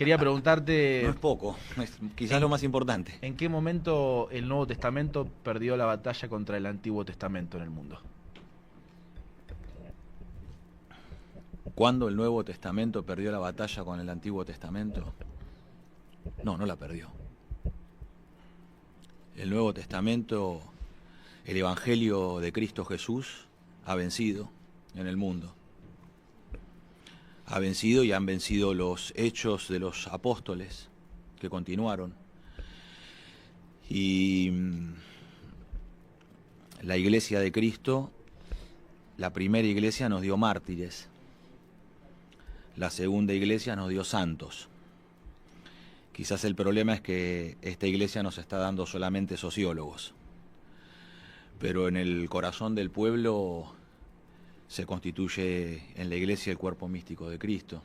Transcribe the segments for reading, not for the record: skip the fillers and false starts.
Quería No preguntarte, es poco, es quizás ¿en, lo más importante. en qué momento el Nuevo Testamento perdió la batalla contra el Antiguo Testamento en el mundo? ¿Cuándo el Nuevo Testamento perdió la batalla con el Antiguo Testamento? No, no la perdió. El Nuevo Testamento, el Evangelio de Cristo Jesús, ha vencido en el mundo. Ha vencido y han vencido los hechos de los apóstoles que continuaron. Y la Iglesia de Cristo, la primera iglesia nos dio mártires. La segunda iglesia nos dio santos. Quizás el problema es que esta iglesia nos está dando solamente sociólogos, pero en el corazón del pueblo se constituye en la iglesia el cuerpo místico de Cristo.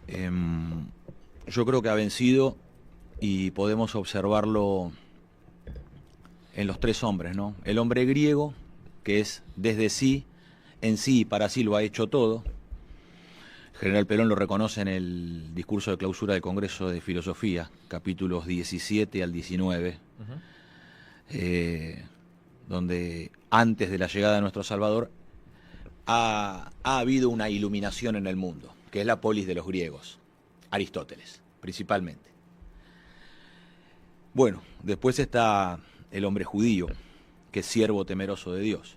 Yo creo que ha vencido y podemos observarlo en los tres hombres, ¿no? El hombre griego, que es desde sí, en sí y para sí lo ha hecho todo. General Perón lo reconoce en el discurso de clausura del Congreso de Filosofía, capítulos 17 al 19, donde antes de la llegada de nuestro Salvador ha habido una iluminación en el mundo, que es la polis de los griegos, Aristóteles, principalmente. Bueno, después está el hombre judío, que es siervo temeroso de Dios.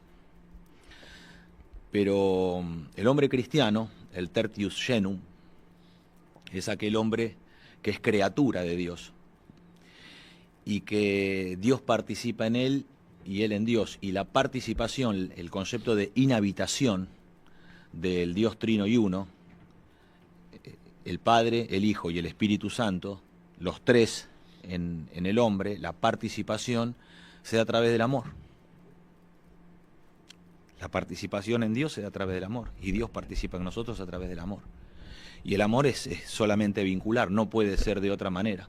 Pero el hombre cristiano, el tertius genum, es aquel hombre que es criatura de Dios y que Dios participa en él y él en Dios. Y la participación, el concepto de inhabitación del Dios Trino y Uno, el Padre, el Hijo y el Espíritu Santo, los tres en el hombre, la participación se da a través del amor. La participación en Dios se da a través del amor y Dios participa en nosotros a través del amor. Y el amor es solamente vincular, no puede ser de otra manera.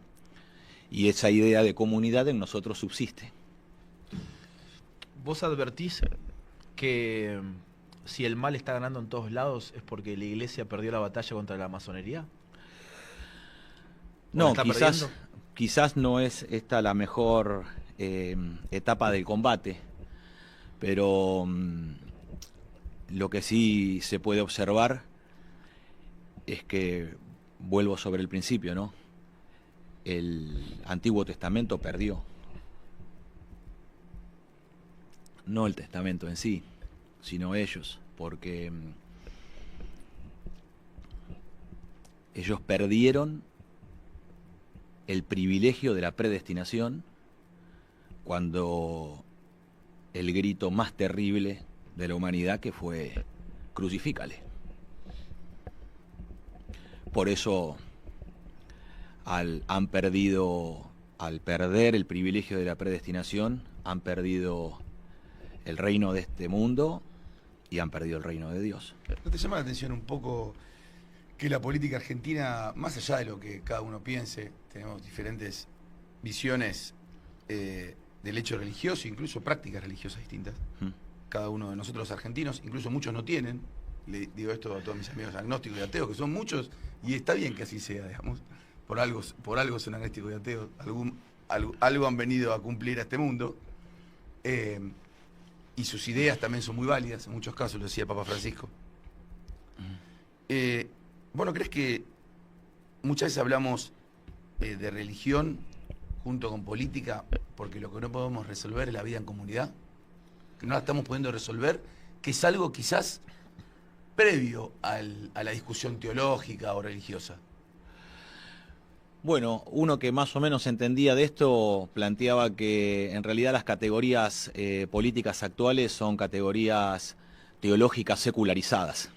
Y esa idea de comunidad en nosotros subsiste. ¿Vos advertís que si el mal está ganando en todos lados es porque la iglesia perdió la batalla contra la masonería? ¿O la No, está perdiendo? quizás no es esta la mejor etapa del combate, pero lo que sí se puede observar es que, vuelvo sobre el principio, ¿no? El Antiguo Testamento perdió, no el Testamento en sí, sino ellos, porque ellos perdieron el privilegio de la predestinación cuando el grito más terrible de la humanidad, que fue crucifícale. Por eso al perder el privilegio de la predestinación, han perdido el reino de este mundo y han perdido el reino de Dios. ¿No te llama la atención un poco que la política argentina, más allá de lo que cada uno piense, tenemos diferentes visiones del hecho religioso, incluso prácticas religiosas distintas? Cada uno de nosotros argentinos, incluso muchos no tienen. Le digo esto a todos mis amigos agnósticos y ateos, que son muchos, y está bien que así sea, digamos. Por algo son agnósticos y ateos, algo han venido a cumplir a este mundo. Y sus ideas también son muy válidas, en muchos casos, lo decía el Papa Francisco. ¿Vos no crees que muchas veces hablamos de religión junto con política porque lo que no podemos resolver es la vida en comunidad? Que no la estamos pudiendo resolver, que es algo quizás previo a la discusión teológica o religiosa. Bueno, uno que más o menos entendía de esto planteaba que en realidad las categorías políticas actuales son categorías teológicas secularizadas.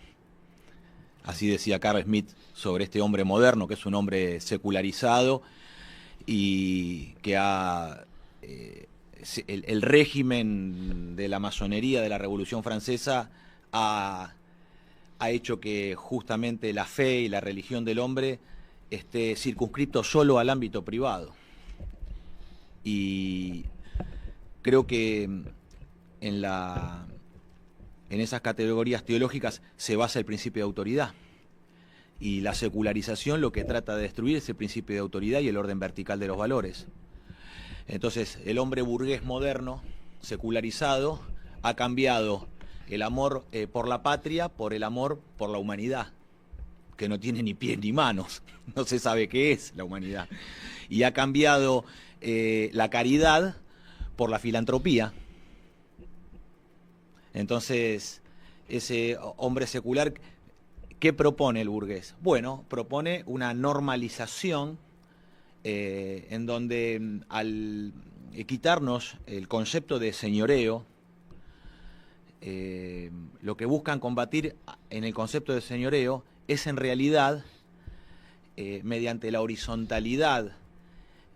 Así decía Carl Smith sobre este hombre moderno, que es un hombre secularizado y que el régimen de la masonería de la Revolución Francesa ha hecho que justamente la fe y la religión del hombre esté circunscrito solo al ámbito privado. Y creo que en esas categorías teológicas se basa el principio de autoridad. Y la secularización lo que trata de destruir es el principio de autoridad y el orden vertical de los valores. Entonces, el hombre burgués moderno, secularizado, ha cambiado el amor por la patria por el amor por la humanidad, que no tiene ni pies ni manos, no se sabe qué es la humanidad. Y ha cambiado la caridad por la filantropía. Entonces, ese hombre secular, ¿qué propone el burgués? Bueno, propone una normalización en donde al quitarnos el concepto de señoreo, lo que buscan combatir en el concepto de señoreo es en realidad, mediante la horizontalidad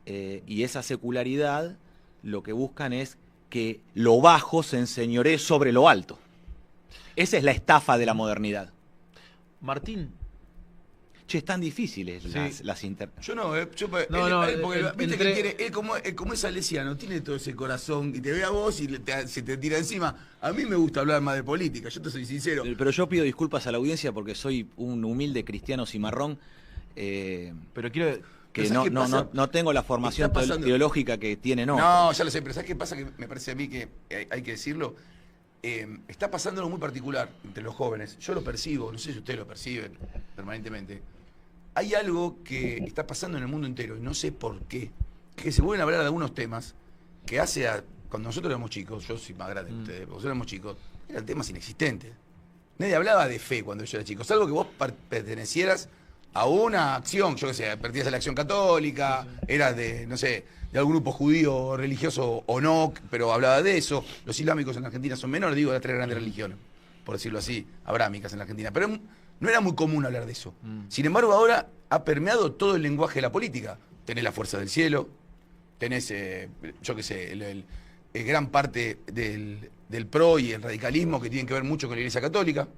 y esa secularidad, lo que buscan es que lo bajo se enseñoree sobre lo alto. Esa es la estafa de la modernidad. Martín. Che, están difíciles Sí. las Yo no, porque viste que él como es salesiano, tiene todo ese corazón y te ve a vos y se te tira encima. A mí me gusta hablar más de política, yo te soy sincero. Pero yo pido disculpas a la audiencia porque soy un humilde cristiano cimarrón Pero quiero. que ¿Pero sabes qué pasa? no tengo la formación Está pasando- teológica que tiene, no. No, ya lo sé, pero ¿sabes qué pasa? Que me parece a mí que hay que decirlo. Está pasando algo muy particular entre los jóvenes. Yo lo percibo, no sé si ustedes lo perciben permanentemente. Hay algo que está pasando en el mundo entero y no sé por qué. Que se vuelven a hablar de algunos temas que cuando nosotros éramos chicos, yo soy más grande que ustedes, cuando nosotros éramos chicos, eran temas inexistentes. Nadie hablaba de fe cuando yo era chico, salvo que vos pertenecieras a una acción, yo qué sé, pertenecías a la Acción Católica, eras de, no sé, de algún grupo judío religioso o no, pero hablaba de eso. Los islámicos en la Argentina son menores, digo, de las tres grandes religiones, por decirlo así, abrámicas en la Argentina. Pero no era muy común hablar de eso. Sin embargo, ahora ha permeado todo el lenguaje de la política. Tenés la fuerza del cielo, tenés, yo qué sé, gran parte del PRO y el radicalismo que tienen que ver mucho con la Iglesia Católica,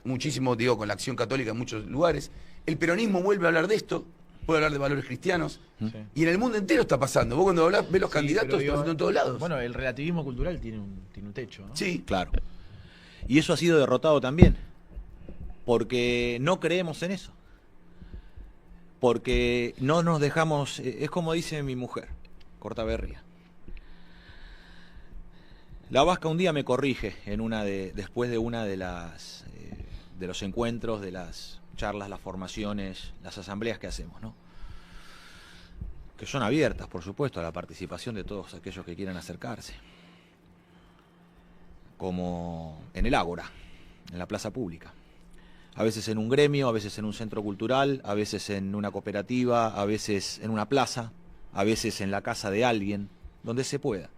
muchísimo, digo, con la Acción Católica en muchos lugares. El peronismo vuelve a hablar de esto, puede hablar de valores cristianos, Sí. y en el mundo entero está pasando. Vos cuando ves los candidatos, pero están pasando en todos lados. Bueno, el relativismo cultural tiene un techo, ¿no? Sí, Claro. Y eso ha sido derrotado también, porque no creemos en eso. Porque no nos dejamos, es como dice mi mujer, Cortaberria. La Vasca un día me corrige después de una de los encuentros, de las charlas, las formaciones, las asambleas que hacemos, ¿no? Que son abiertas, por supuesto, a la participación de todos aquellos que quieran acercarse. Como en el Ágora, en la plaza pública. A veces en un gremio, a veces en un centro cultural, a veces en una cooperativa, a veces en una plaza, a veces en la casa de alguien, donde se pueda.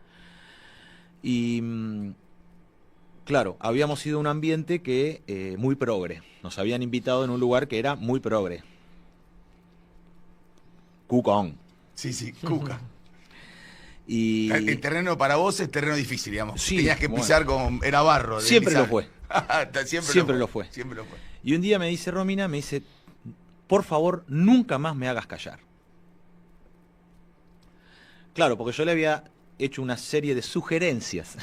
Y claro, habíamos ido a un ambiente que muy progre. Nos habían invitado en un lugar que era muy progre. Cucón. sí, Cuca. Y El terreno para vos es terreno difícil, digamos. Sí, Tenías que pisar como era barro. de siempre pisar. lo fue. Siempre lo fue. Siempre lo fue. Y un día me dice Romina, me dice, por favor, nunca más me hagas callar. Claro, porque yo le había hecho una serie de sugerencias.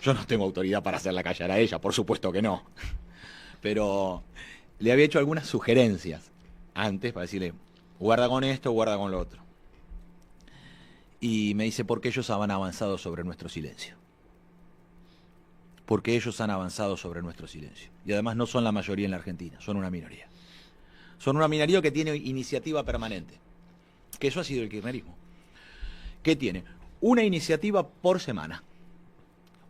Yo no tengo autoridad para hacerla callar a ella, por supuesto que no. Pero le había hecho algunas sugerencias antes para decirle, guarda con esto, guarda con lo otro. Y me dice, porque ellos han avanzado sobre nuestro silencio. Porque ellos han avanzado sobre nuestro silencio. Y además no son la mayoría en la Argentina, son una minoría. Son una minoría que tiene iniciativa permanente. Que eso ha sido el kirchnerismo. ¿Qué tiene? Una iniciativa por semana.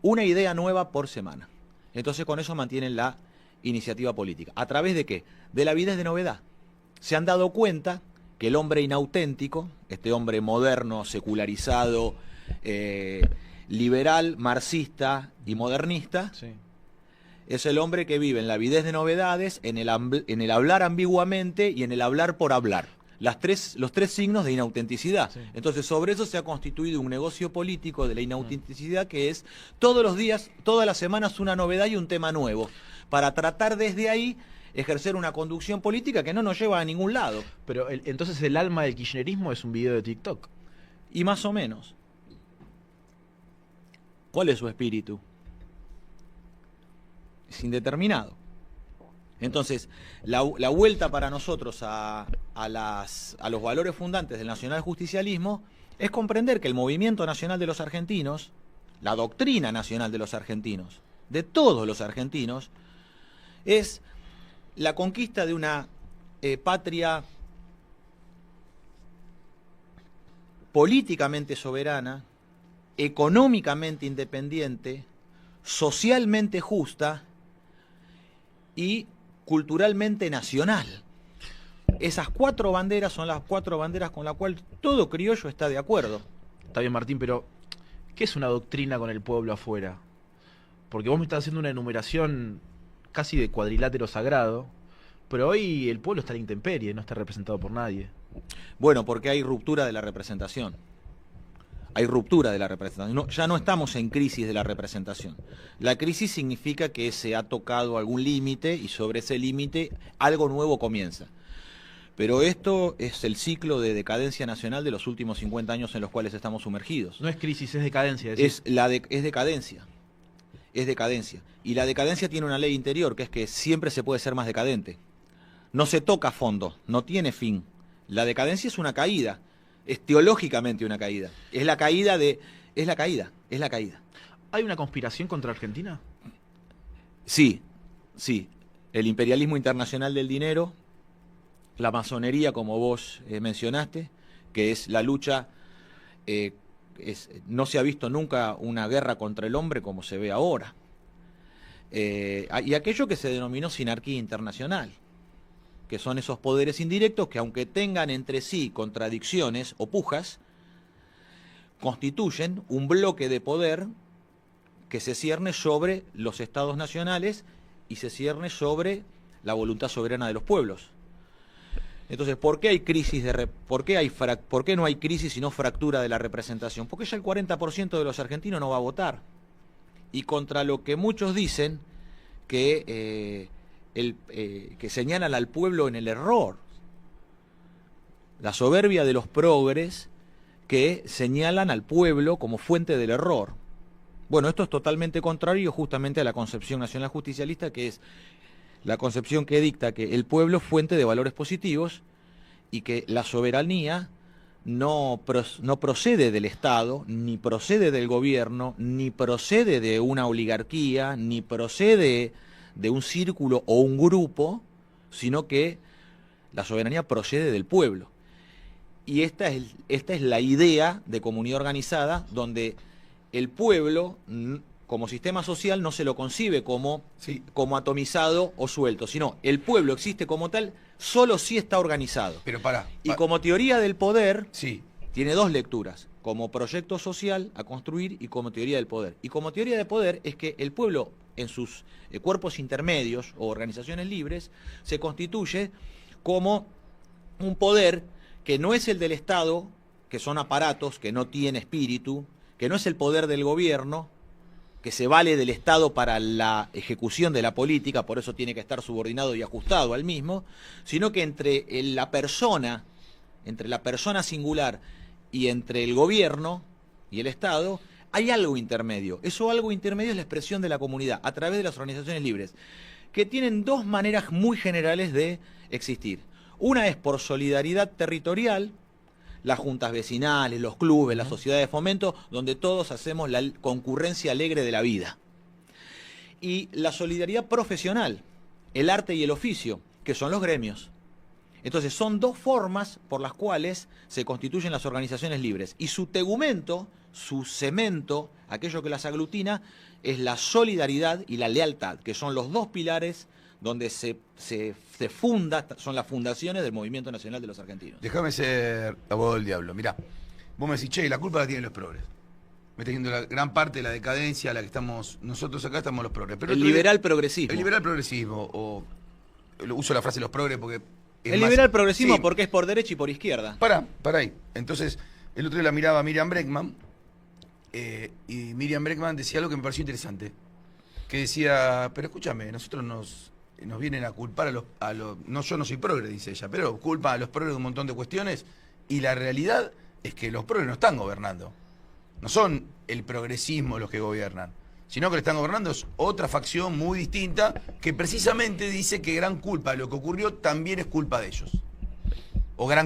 Una idea nueva por semana. Entonces con eso mantienen la iniciativa política. ¿A través de qué? De la avidez de novedad. Se han dado cuenta que el hombre inauténtico, este hombre moderno, secularizado, liberal, marxista y modernista, Sí. es el hombre que vive en la avidez de novedades, en el hablar ambiguamente y en el hablar por hablar. Los tres signos de inautenticidad. Sí. Entonces, sobre eso se ha constituido un negocio político de la inautenticidad que es todos los días, todas las semanas una novedad y un tema nuevo, para tratar desde ahí ejercer una conducción política que no nos lleva a ningún lado. Pero entonces el alma del kirchnerismo es un video de TikTok. Y más o menos. ¿Cuál es su espíritu? Es indeterminado. Entonces, la vuelta para nosotros a los valores fundantes del nacionaljusticialismo es comprender que el movimiento nacional de los argentinos, la doctrina nacional de los argentinos, de todos los argentinos, es la conquista de una patria políticamente soberana, económicamente independiente, socialmente justa y culturalmente nacional. Esas 4 banderas son las 4 banderas con las cuales todo criollo está de acuerdo. Está bien, Martín, pero ¿qué es una doctrina con el pueblo afuera? Porque vos me estás haciendo una enumeración casi de cuadrilátero sagrado, pero hoy el pueblo está a la intemperie, no está representado por nadie. Bueno, porque hay ruptura de la representación. Hay ruptura de la representación. No, ya no estamos en crisis de la representación. La crisis significa que se ha tocado algún límite y sobre ese límite algo nuevo comienza. Pero esto es el ciclo de decadencia nacional de los últimos 50 años en los cuales estamos sumergidos. No es crisis, es decadencia. Es decadencia. Es decadencia. Y la decadencia tiene una ley interior, que es que siempre se puede ser más decadente. No se toca a fondo, no tiene fin. La decadencia es una caída. Es teológicamente una caída. Es la caída. ¿Hay una conspiración contra Argentina? Sí. El imperialismo internacional del dinero, la masonería, como vos mencionaste, que es la lucha, no se ha visto nunca una guerra contra el hombre como se ve ahora. Y aquello que se denominó sinarquía internacional, que son esos poderes indirectos que, aunque tengan entre sí contradicciones o pujas, constituyen un bloque de poder que se cierne sobre los estados nacionales y se cierne sobre la voluntad soberana de los pueblos. Entonces, ¿por qué hay crisis por qué no hay crisis sino fractura de la representación? Porque ya el 40% de los argentinos no va a votar. Y contra lo que muchos dicen que señalan al pueblo en el error. La soberbia de los progres que señalan al pueblo como fuente del error. Bueno, esto es totalmente contrario justamente a la concepción nacional justicialista, que es la concepción que dicta que el pueblo es fuente de valores positivos y que la soberanía no procede del Estado, ni procede del gobierno, ni procede de una oligarquía, ni procede de un círculo o un grupo, sino que la soberanía procede del pueblo. Y esta es la idea de comunidad organizada, donde el pueblo, como sistema social, no se lo concibe como atomizado o suelto, sino el pueblo existe como tal, solo si está organizado. Pero y como teoría del poder, sí, tiene 2 lecturas, como proyecto social a construir y como teoría del poder. Y como teoría del poder es que el pueblo, en sus cuerpos intermedios o organizaciones libres, se constituye como un poder que no es el del Estado, que son aparatos, que no tiene espíritu, que no es el poder del gobierno, que se vale del Estado para la ejecución de la política, por eso tiene que estar subordinado y ajustado al mismo, sino que entre la persona singular y entre el gobierno y el Estado, hay algo intermedio. Eso algo intermedio es la expresión de la comunidad a través de las organizaciones libres, que tienen 2 maneras muy generales de existir. Una es por solidaridad territorial, las juntas vecinales, los clubes, las sociedades de fomento, donde todos hacemos la concurrencia alegre de la vida. Y la solidaridad profesional, el arte y el oficio, que son los gremios. Entonces son 2 formas por las cuales se constituyen las organizaciones libres. Y su tegumento, su cemento, aquello que las aglutina, es la solidaridad y la lealtad, que son los 2 pilares donde se funda, son las fundaciones del movimiento nacional de los argentinos. Déjame ser abogado del diablo. Mirá, vos me decís, che, la culpa la tienen los progres. Me está diciendo la gran parte de la decadencia a la que estamos, nosotros acá estamos los progres. Pero el liberal progresismo. El liberal progresismo, o uso la frase los progres porque... El liberal progresismo sí, porque es por derecha y por izquierda. Pará ahí. Entonces, el otro día la miraba Miriam Bregman, y Miriam Bregman decía algo que me pareció interesante. Que decía, pero escúchame, nosotros nos vienen a culpar a los... No, yo no soy progre, dice ella, pero culpa a los progres de un montón de cuestiones, y la realidad es que los progres no están gobernando. No son el progresismo los que gobiernan. sino que lo están gobernando es otra facción muy distinta que precisamente dice que gran culpa de lo que ocurrió también es culpa de ellos. O gran